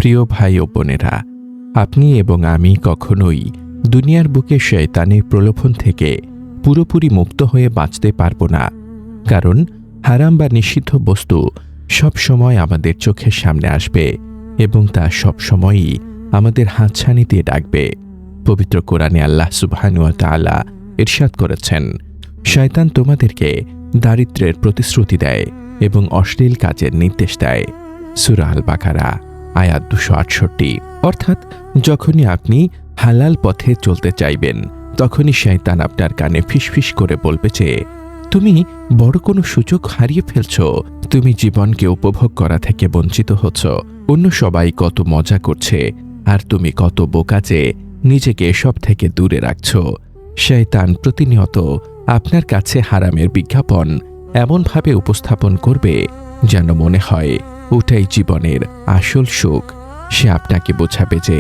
প্রিয় ভাই ও বোনেরা, আপনি এবং আমি কখনোই দুনিয়ার বুকে শয়তানের প্রলোভন থেকে পুরোপুরি মুক্ত হয়ে বাঁচতে পারব না। কারণ হারাম বা নিষিদ্ধ বস্তু সব সময় আমাদের চোখের সামনে আসবে এবং তা সব সময়ই আমাদের হাতছানি দিয়ে ডাকবে। পবিত্র কোরআনে আল্লাহ সুবহানাহু ওয়া তাআলা ইরশাদ করেছেন, শয়তান তোমাদেরকে দারিদ্র্যের প্রতিশ্রুতি দেয় এবং অশ্লীল কাজের নির্দেশ দেয়। সূরা আল বাকারা আয়াত 268। অর্থাৎ যখনই আপনি হালাল পথে চলতে চাইবেন, তখনই শয়তান আপনার কানে ফিসফিস করে বলবে যে তুমি বড় কোনো সুযোগ হারিয়ে ফেলছ, তুমি জীবনকে উপভোগ করা থেকে বঞ্চিত হচ্ছ, অন্য সবাই কত মজা করছে আর তুমি কত বোকা যে নিজেকে এসব থেকে দূরে রাখছ। শয়তান প্রতিনিয়ত আপনার কাছে হারামের বিজ্ঞাপন এমনভাবে উপস্থাপন করবে যেন মনে হয় ওটাই জীবনের আসল সুখ। সে আপনাকে বোঝাবে যে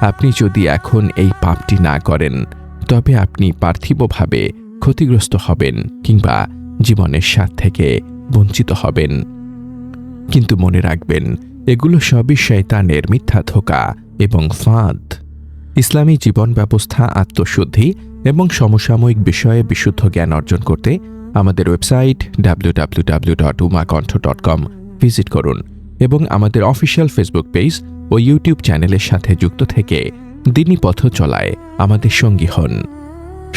আপনি যদি এখন এই পাপটি না করেন তবে আপনি পার্থিবভাবে ক্ষতিগ্রস্ত হবেন কিংবা জীবনের স্বাদ থেকে বঞ্চিত হবেন। কিন্তু মনে রাখবেন, এগুলো সবই শয়তানের মিথ্যা ধোঁকা এবং ফাঁদ। ইসলামী জীবন ব্যবস্থা, আত্মশুদ্ধি এবং সমসাময়িক বিষয়ে বিশুদ্ধ জ্ঞান অর্জন করতে আমাদের ওয়েবসাইট www.umakonth.com ভিজিট করুন এবং আমাদের অফিসিয়াল ফেসবুক পেজ ও ইউটিউব চ্যানেলের সাথে যুক্ত থেকে দ্বীনি পথ চলায় আমাদের সঙ্গী হন।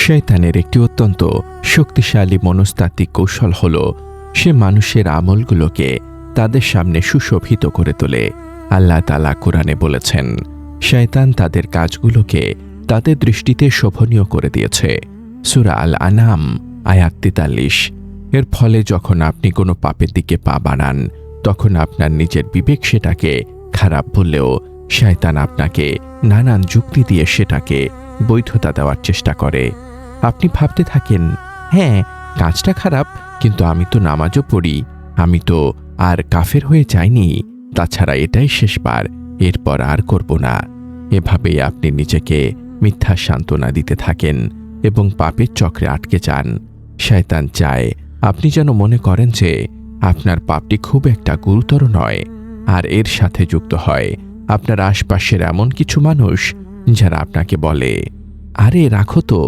শয়তানের একটি অত্যন্ত শক্তিশালী মনস্তাত্ত্বিক কৌশল হল সে মানুষের আমলগুলোকে তাদের সামনে সুশোভিত করে তোলে। আল্লাহ তাআলা কোরআনে বলেছেন, শয়তান তাদের কাজগুলোকে তাদের দৃষ্টিতে শোভনীয় করে দিয়েছে। সূরা আল আনাম আয়াত 43। এর ফলে যখন আপনি কোনো পাপের দিকে পা বাড়ান, তখন আপনার নিজের বিবেক সেটাকে খারাপ বললেও শয়তান আপনাকে নানান যুক্তি দিয়ে সেটাকে বৈধতা দেওয়ার চেষ্টা করে। আপনি ভাবতে থাকেন, হ্যাঁ কাজটা খারাপ, কিন্তু আমি তো নামাজও পড়ি, আমি তো আর কাফের হয়ে যাইনি, তাছাড়া এটাই শেষবার, এরপর আর করব না। এভাবেই আপনি নিজেকে মিথ্যা সান্ত্বনা দিতে থাকেন এবং পাপের চক্রে আটকে যান। শয়তান চায় আপনি যেন মনে করেন যে আপনার পাপটি খুব একটা গুরুতর নয়, আর এর সাথে যুক্ত হয় আপনার আশপাশের এমন কিছু মানুষ যারা আপনাকে বলে, আরে রাখো তো,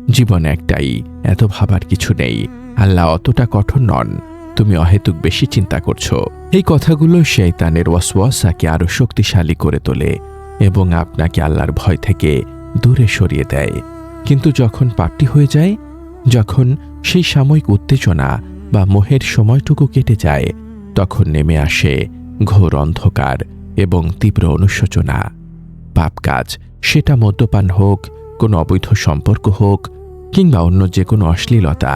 জীবন একটাই, এত ভাবার কিছু নেই, আল্লাহ অতটা কঠোর নন, তুমি অহেতুক বেশি চিন্তা করছো। এই কথাগুলো শয়তানের ওয়াসওয়াসাকে আরো শক্তিশালী করে তোলে এবং আপনাকে আল্লাহর ভয় থেকে দূরে সরিয়ে দেয়। কিন্তু যখন পাপটি হয়ে যায়, যখন সেই সাময়িক উত্তেজনা বা মোহের সময়টুকু কেটে যায়, তখন নেমে আসে ঘোর অন্ধকার এবং তীব্র অনুশোচনা। পাপ কাজ, সেটা মদ্যপান হোক, কোনো অবৈধ সম্পর্ক হোক কিংবা অন্য যে কোনো অশ্লীলতা,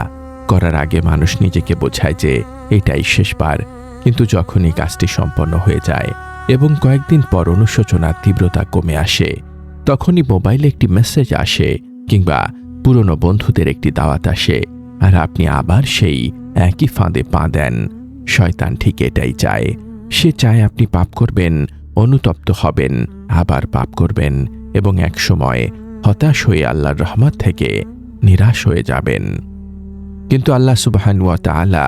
করার আগে মানুষ নিজেকে বোঝায় যে এটাই শেষবার। কিন্তু যখন এই কাজটি সম্পন্ন হয়ে যায় এবং কয়েকদিন পর অনুশোচনার তীব্রতা কমে আসে, তখনই মোবাইলে একটি মেসেজ আসে কিংবা পুরনো বন্ধুদের একটি দাওয়াত আসে, আর আপনি আবার সেই একই ফাঁদে পা দেন। শয়তান ঠিক এটাই চায়। সে চায় আপনি পাপ করবেন, অনুতপ্ত হবেন, আবার পাপ করবেন এবং একসময় হতাশ হয়ে আল্লাহর রহমত থেকে নিরাশ হয়ে যাবেন। কিন্তু আল্লাহ সুবহানাহু ওয়া তাআলা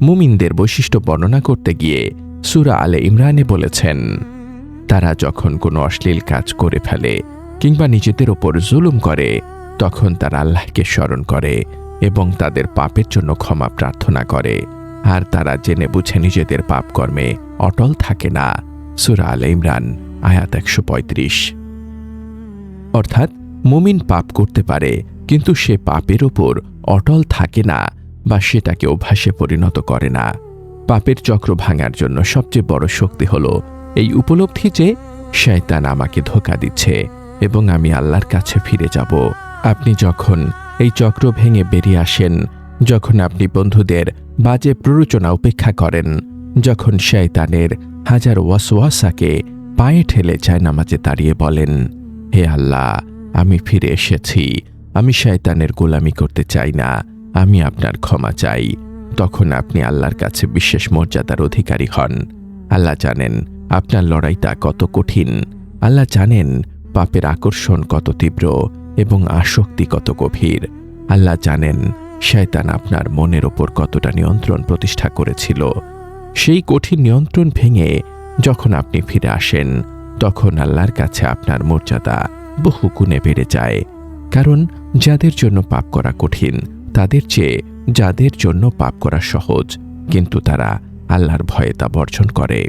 মুমিনদের বৈশিষ্ট্য বর্ণনা করতে গিয়ে সূরা আলে ইমরানে বলেছেন, তারা যখন কোনো অশ্লীল কাজ করে ফেলে কিংবা নিজেদের ওপর জুলুম করে, তখন তারা আল্লাহকে স্মরণ করে এবং তাদের পাপের জন্য ক্ষমা প্রার্থনা করে, আর তারা জেনে বুঝে নিজেদের পাপ কর্মে অটল থাকে না। সূরা আলে ইমরান আয়াত 135। অর্থাৎ মুমিন পাপ করতে পারে, কিন্তু সে পাপের ওপর অটল থাকে না বা সেটাকে অভ্যাসে পরিণত করে না। পাপের চক্র ভাঙার জন্য সবচেয়ে বড় শক্তি হলো এই উপলব্ধি যে শয়তান আমাকে ধোঁকা দিচ্ছে এবং আমি আল্লাহর কাছে ফিরে যাব। আপনি যখন এই চক্র ভেঙে বেরিয়ে আসেন, যখন আপনি বন্ধুদের বাজে প্ররোচনা উপেক্ষা করেন, যখন শয়তানের হাজার ওয়াসওয়াসাকে পায়ে ঠেলে জায়নামাজে দাঁড়িয়ে বলেন, হে আল্লাহ, আমি ফিরে এসেছি, আমি শয়তানের গোলামি করতে চাই না, আমি আপনার ক্ষমা চাই, তখন আপনি আল্লাহর কাছে বিশেষ মর্যাদার অধিকারী হন। আল্লাহ জানেন আপনার লড়াইটা কত কঠিন। আল্লাহ জানেন পাপের আকর্ষণ কত তীব্র এবং আসক্তি কত গভীর। আল্লাহ জানেন শয়তান আপনার মনের ওপর কতটা নিয়ন্ত্রণ প্রতিষ্ঠা করেছিল। সেই কঠিন নিয়ন্ত্রণ ভেঙে যখন আপনি ফিরে আসেন, তখন আল্লাহর কাছে আপনার মর্যাদা বহু গুণে বেড়ে যায়। কারণ যাদের জন্য পাপ করা কঠিন তাদের চেয়ে যাদের জন্য পাপ করা সহজ, কিন্তু তারা আল্লাহর ভয়ে তা বর্জন করে,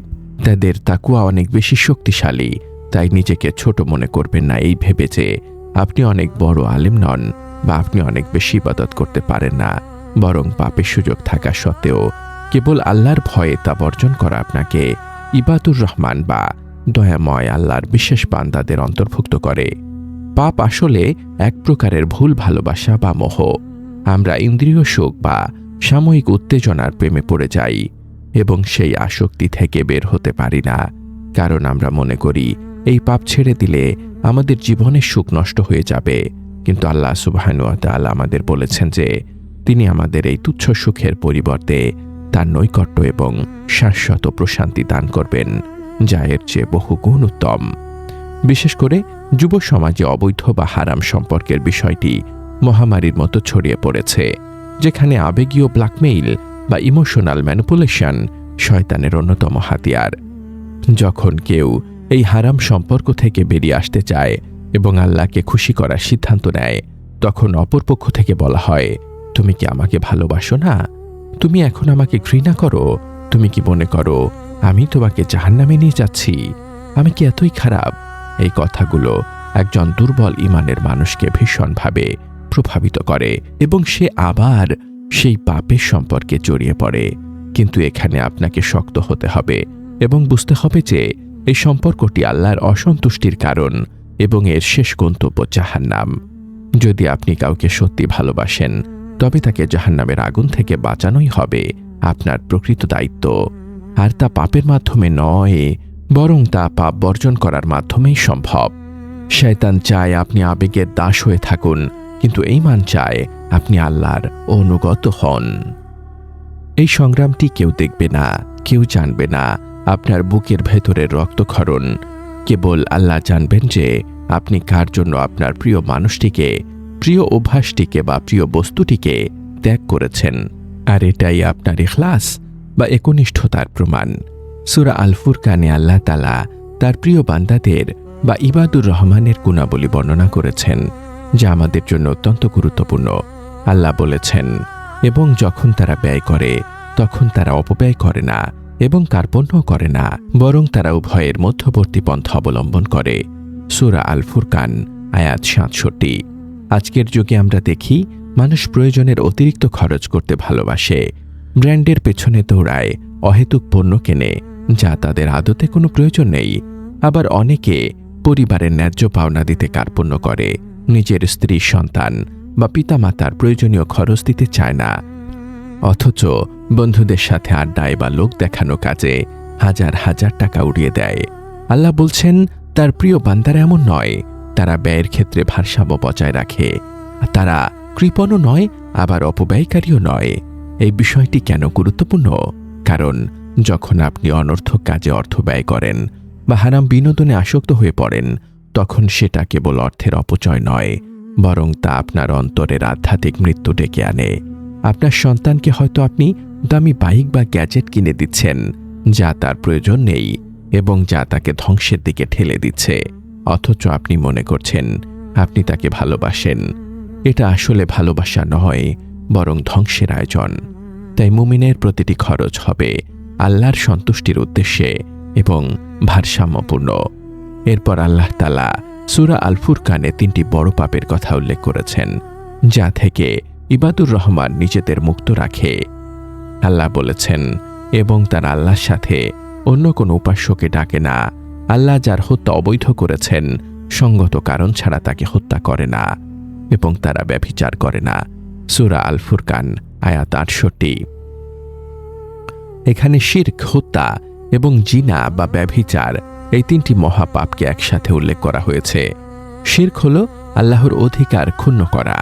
তাদের তাকওয়া অনেক বেশি শক্তিশালী। তাই নিজেকে ছোট মনে করবেন না এই ভেবে যে আপনি অনেক বড় আলেম নন বা আপনি অনেক বেশি ইবাদত করতে পারেন না, বরং পাপের সুযোগ থাকা সত্ত্বেও কেবল আল্লাহর ভয়ে তা বর্জন করা আপনাকে ইবাদুর রহমান বা দয়াময় আল্লাহর বিশেষ বান্দাদের অন্তর্ভুক্ত করে। পাপ আসলে এক প্রকারের ভুল ভালোবাসা বা মোহ। আমরা ইন্দ্রিয় সুখ বা সাময়িক উত্তেজনার প্রেমে পড়ে যাই এবং সেই আসক্তি থেকে বের হতে পারি না, কারণ আমরা মনে করি এই পাপ ছেড়ে দিলে আমাদের জীবনের সুখ নষ্ট হয়ে যাবে। কিন্তু আল্লাহ সুবহানাহু ওয়া তাআলা আমাদের বলেছেন যে তিনি আমাদের এই তুচ্ছ সুখের পরিবর্তে তার নৈকট্য এবং শাশ্বত প্রশান্তি দান করবেন, যা এর চেয়ে বহু গুণ উত্তম। বিশেষ করে যুব সমাজে অবৈধ বা হারাম সম্পর্কের বিষয়টি মহামারীর মতো ছড়িয়ে পড়েছে, যেখানে আবেগীয় ব্ল্যাকমেইল বা ইমোশনাল ম্যানিপুলেশন শয়তানের অন্যতম হাতিয়ার। যখন কেউ এই হারাম সম্পর্ক থেকে বেরিয়ে আসতে চায় এবং আল্লাহকে খুশি করার সিদ্ধান্ত নেয়, তখন অপরপক্ষ থেকে বলা হয়, তুমি কি আমাকে ভালোবাসো না? তুমি এখন আমাকে ঘৃণা করো? তুমি কি মনে করো আমি তোমাকে জাহান্নামে নিয়ে যাচ্ছি? আমি কি এতই খারাপ? এই কথাগুলো একজন দুর্বল ঈমানের মানুষকে ভীষণভাবে প্রভাবিত করে এবং সে আবার সেই পাপের সম্পর্কে জড়িয়ে পড়ে। কিন্তু এখানে আপনাকে শক্ত হতে হবে এবং বুঝতে হবে যে এই সম্পর্কটি আল্লাহর অসন্তুষ্টির কারণ এবং এর শেষ গন্তব্য জাহান্নাম। যদি আপনি কাউকে সত্যি ভালোবাসেন, তবে তাকে জাহান্নামের আগুন থেকে বাঁচানোই হবে আপনার প্রকৃত দায়িত্ব। আর তা পাপের মাধ্যমে নয়, বরং তা পাপ বর্জন করার মাধ্যমেই সম্ভব। শয়তান চায় আপনি আবেগের দাস হয়ে থাকুন, কিন্তু ঈমান চায় আপনি আল্লাহর অনুগত হন। এই সংগ্রামটি কেউ দেখবে না, কেউ জানবে না আপনার বুকের ভেতরের রক্তক্ষরণ। কেবল আল্লাহ জানবেন যে আপনি কার জন্য আপনার প্রিয় মানুষটিকে, প্রিয় অভ্যাসটিকে বা প্রিয় বস্তুটিকে ত্যাগ করেছেন। আর এটাই আপনার ইখলাস বা একনিষ্ঠতার প্রমাণ। সূরা আল ফুরকানে আল্লাহ তাআলা তার প্রিয় বান্দাদের বা ইবাদুর রহমানের গুণাবলী বর্ণনা করেছেন, যা আমাদের জন্য অত্যন্ত গুরুত্বপূর্ণ। আল্লাহ বলেছেন, এবং যখন তারা ব্যয় করে তখন তারা অপব্যয় করে না এবং কার্পণ্য করে না, বরং তারা উভয়ের মধ্যবর্তী পন্থা অবলম্বন করে। সূরা আল ফুরকান আয়াত ৬৭। আজকের যুগে আমরা দেখি মানুষ প্রয়োজনের অতিরিক্ত খরচ করতে ভালোবাসে, ব্র্যান্ডের পেছনে দৌড়ায়, অহেতুক পণ্য কেনে যা তাদের আদতে কোনো প্রয়োজন নেই। আবার অনেকে পরিবারের ন্যায্য পাওনা দিতে কার্পণ্য করে, নিজের স্ত্রী, সন্তান বা পিতামাতার প্রয়োজনীয় খরচ দিতে চায় না, অথচ বন্ধুদের সাথে আড্ডায় বা লোক দেখানো কাজে হাজার হাজার টাকা উড়িয়ে দেয়। আল্লাহ বলছেন তার প্রিয় বান্দারা এমন নয়, তারা ব্যয়ের ক্ষেত্রে ভারসাম্য বজায় রাখে, তারা কৃপণও নয় আবার অপব্যয়কারীও নয়। এই বিষয়টি কেন গুরুত্বপূর্ণ? কারণ যখন আপনি অনর্থক কাজে অর্থ ব্যয় করেন বা হারাম বিনোদনে আসক্ত হয়ে পড়েন, তখন সেটা কেবল অর্থের অপচয় নয়, বরং তা আপনার অন্তরের আধ্যাত্মিক মৃত্যু ডেকে আনে। আপনার সন্তানকে হয়তো আপনি দামি বাইক বা গ্যাজেট কিনে দিচ্ছেন যা তার প্রয়োজন নেই এবং যা তাকে ধ্বংসের দিকে ঠেলে দিচ্ছে, অথচ আপনি মনে করছেন আপনি তাকে ভালোবাসেন। এটা আসলে ভালোবাসা নয়, বরং ধ্বংসের আয়োজন। তাই মুমিনের প্রতিটি খরচ হবে আল্লাহর সন্তুষ্টির উদ্দেশ্যে এবং ভারসাম্যপূর্ণ। এরপর আল্লাহ তাআলা সূরা আল ফুরকানে 3টি বড় পাপের কথা উল্লেখ করেছেন, যা থেকে ইবাদুর রহমান নিজেদের মুক্ত রাখে। আল্লাহ বলেছেন, এবং তারা আল্লাহর সাথে অন্য কোনো উপাস্যকে ডাকে না। আল্লাহ যার হত্যা অবৈধ করেছেন সঙ্গত কারণ ছাড়া তাকে হত্যা করে না, এবং তারা ব্যভিচার করে না। সূরা আল ফুরকান আয়াত ৬৮। এখানে শিরক, হত্যা এবং জিনা বা ব্যভিচার এই 3টি মহাপাপকে একসাথে উল্লেখ করা হয়েছে। শিরক হলো আল্লাহর অধিকার ক্ষুণ্ণ করা,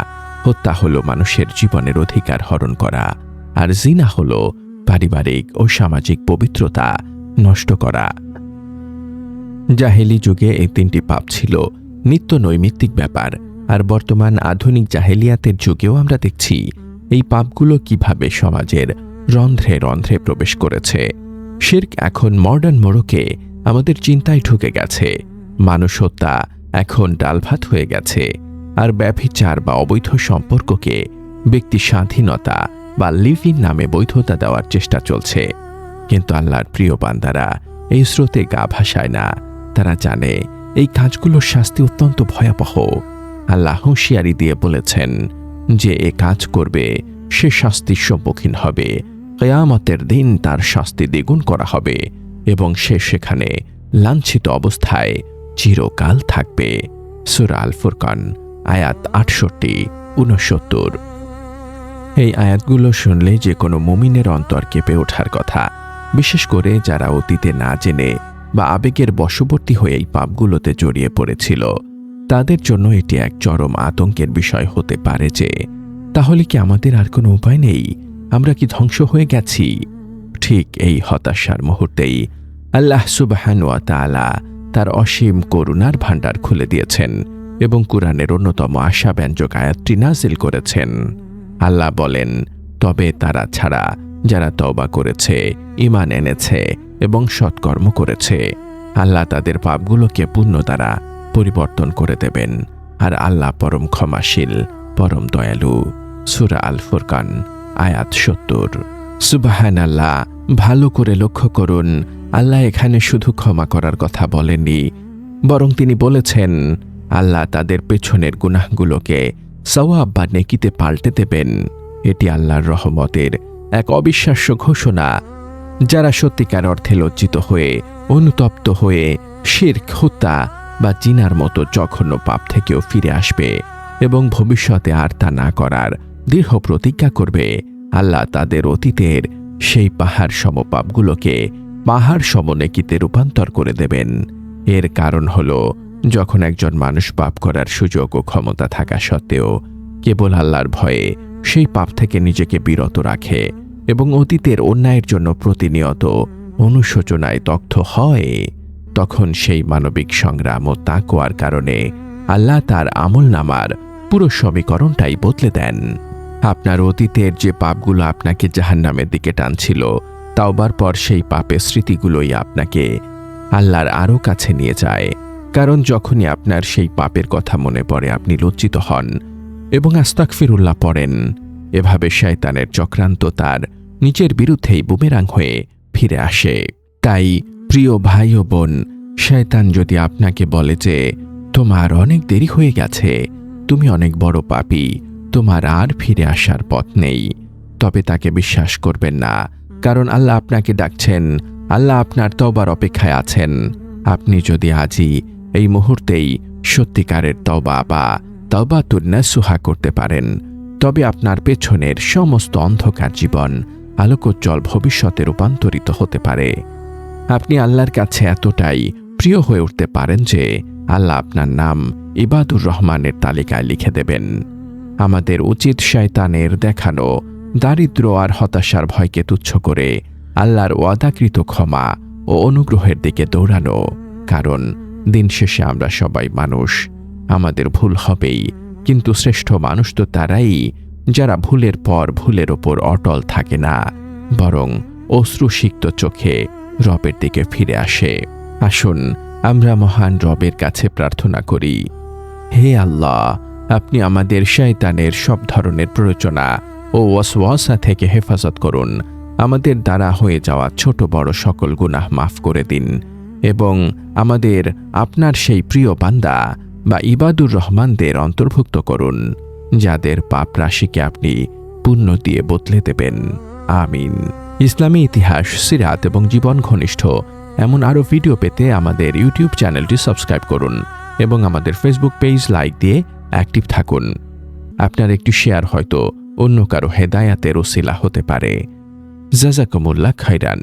হত্যা হলো মানুষের জীবনের অধিকার হরণ করা, আর জিনা হলো পারিবারিক ও সামাজিক পবিত্রতা নষ্ট করা। জাহেলি যুগে এই 3টি পাপ ছিল নিত্য নৈমিত্তিক ব্যাপার, আর বর্তমান আধুনিক জাহেলিয়াতের যুগেও আমরা দেখছি এই পাপগুলো কিভাবে সমাজের রন্ধ্রে রন্ধ্রে প্রবেশ করেছে। শিরক এখন মডার্ন মোড়কে আমাদের চিন্তায় ঢুকে গেছে। মানুষ হত্যা এখন ডালভাত হয়ে গেছে, আর ব্যভিচার বা অবৈধ সম্পর্ককে ব্যক্তি স্বাধীনতা বা লিভ ইন নামে বৈধতা দেওয়ার চেষ্টা চলছে। কিন্তু আল্লাহর প্রিয় বান্দারা এই স্রোতে গা ভাসায় না। তারা জানে এই কাজগুলোর শাস্তি অত্যন্ত ভয়াবহ। আল্লাহ হুঁশিয়ারি দিয়ে বলেছেন, যে এ কাজ করবে সে শাস্তির সম্মুখীন হবে। কিয়ামতের দিন তার শাস্তি দ্বিগুণ করা হবে এবং সে সেখানে লাঞ্ছিত অবস্থায় চিরকাল থাকবে। সূরা আল ফুরকান আয়াত ৬৮-৬৯। এই আয়াতগুলো শুনলে যে কোনো মুমিনের অন্তর কেঁপে ওঠার কথা, বিশেষ করে যারা অতীতে না জেনে বা আবেগের বশবর্তী হয়ে এই পাপগুলোতে জড়িয়ে পড়েছিল। তাদের জন্য এটি এক চরম আতঙ্কের বিষয় হতে পারে যে, তাহলে কি আমাদের আর কোনো উপায় নেই? আমরা কি ধ্বংস হয়ে গেছি? ঠিক এই হতাশার মুহূর্তেই আল্লাহ সুবহানাহু ওয়া তাআলা তার অসীম করুণার ভাণ্ডার খুলে দিয়েছেন এবং কুরআনের অন্যতম আশাব্যঞ্জক আয়াতটি নাজিল করেছেন। আল্লাহ বলেন, তবে তারা ছাড়া যারা তওবা করেছে, ঈমান এনেছে এবং সৎকর্ম করেছে, আল্লাহ তাদের পাপগুলোকে পুণ্য দ্বারা পরিবর্তন করে দেবেন, আর আল্লাহ পরম ক্ষমাশীল, পরম দয়ালু। সূরা আল ফুরকান আয়াত ৭০। সুবহানাল্লাহ। ভালো করে লক্ষ্য করুন, আল্লাহ এখানে শুধু ক্ষমা করার কথা বলেননি, বরং তিনি বলেছেন আল্লাহ তাদের পেছনের গুনাহগুলোকে সওয়াব বা নেকিতে পাল্টে দেবেন। এটি আল্লাহর রহমতের এক অবিশ্বাস্য ঘোষণা। যারা সত্যিকার অর্থে লজ্জিত হয়ে, অনুতপ্ত হয়ে শিরক, হত্যা বা জিনার মতো জঘন্য পাপ থেকেও ফিরে আসবে এবং ভবিষ্যতে আর তা না করার দৃঢ় প্রতিজ্ঞা করবে, আল্লাহ তাদের অতীতের সেই পাহাড় সম পাপগুলোকে পাহাড় সম নেকিতে রূপান্তর করে দেবেন। এর কারণ হলো, যখন একজন মানুষ পাপ করার সুযোগ ও ক্ষমতা থাকা সত্ত্বেও কেবল আল্লাহর ভয়ে সেই পাপ থেকে নিজেকে বিরত রাখে এবং অতীতের অন্যায়ের জন্য প্রতিনিয়ত অনুশোচনায় দগ্ধ হয়, তখন সেই মানবিক সংগ্রাম ও তাকওয়ার কারণে আল্লাহ তার আমলনামার পুরো সমীকরণটাই বদলে দেন। আপনার অতীতের যে পাপগুলো আপনাকে জাহান্নামের দিকে টানছিল, তাওবার পর সেই পাপের স্মৃতিগুলোই আপনাকে আল্লাহর আরও কাছে নিয়ে যায়। কারণ যখনই আপনার সেই পাপের কথা মনে পড়ে, আপনি লজ্জিত হন এবং আস্তাগফিরুল্লাহ পড়েন। এভাবে শয়তানের চক্রান্ত তার নিজের বিরুদ্ধেই বুমেরাং হয়ে ফিরে আসে। তাই প্রিয় ভাই ও বোন, শয়তান যদি আপনাকে বলে যে তোমার অনেক দেরি হয়ে গেছে, তুমি অনেক বড় পাপী, তোমার আর ফিরে আসার পথ নেই, তবে তাকে বিশ্বাস করবেন না। কারণ আল্লাহ আপনাকে ডাকছেন, আল্লাহ আপনার তওবার অপেক্ষায় আছেন। আপনি যদি আজই এই মুহূর্তেই সত্যিকারের তওবা বা তাওবাতুন নাসুহা করতে পারেন, তবে আপনার পেছনের সমস্ত অন্ধকার জীবন আলোকোজ্জ্বল ভবিষ্যতে রূপান্তরিত হতে পারে। আপনি আল্লাহর কাছে এতটাই প্রিয় হয়ে উঠতে পারেন যে আল্লাহ আপনার নাম ইবাদুর রহমানের তালিকায় লিখে দেবেন। আমাদের উচিত শয়তানের দেখানো দারিদ্র আর হতাশার ভয়কে তুচ্ছ করে আল্লাহর ওয়াদাকৃত ক্ষমা ও অনুগ্রহের দিকে দৌড়ানো। কারণ দিন শেষে আমরা সবাই মানুষ, আমাদের ভুল হবেই, কিন্তু শ্রেষ্ঠ মানুষ তো তারাই যারা ভুলের পর ভুলের ওপর অটল থাকে না, বরং অশ্রুসিক্ত চোখে রবের দিকে ফিরে আসে। আসুন আমরা মহান রবের কাছে প্রার্থনা করি, হে আল্লাহ, আপনি আমাদের শয়তানের সব ধরনের প্ররোচনা ও ওয়াসওয়াসা থেকে হেফাজত করুন। আমাদের দ্বারা হয়ে যাওয়া ছোট বড় সকল গুনাহ মাফ করে দিন এবং আমাদের আপনার সেই প্রিয় বান্দা বা ইবাদুর রহমানদের অন্তর্ভুক্ত করুন, যাদের পাপ রাশিকে আপনি পুণ্য দিয়ে বদলে দেবেন। আমিন। ইসলামী ইতিহাস, সিরাত এবং জীবন ঘনিষ্ঠ এমন আরও ভিডিও পেতে আমাদের ইউটিউব চ্যানেলটি সাবস্ক্রাইব করুন এবং আমাদের ফেসবুক পেজ লাইক দিয়ে অ্যাক্টিভ থাকুন। আপনার একটি শেয়ার হয়তো অন্য কারো হেদায়াতের ওসিলা হতে পারে। জাযাকুমুল্লাহ খাইরান।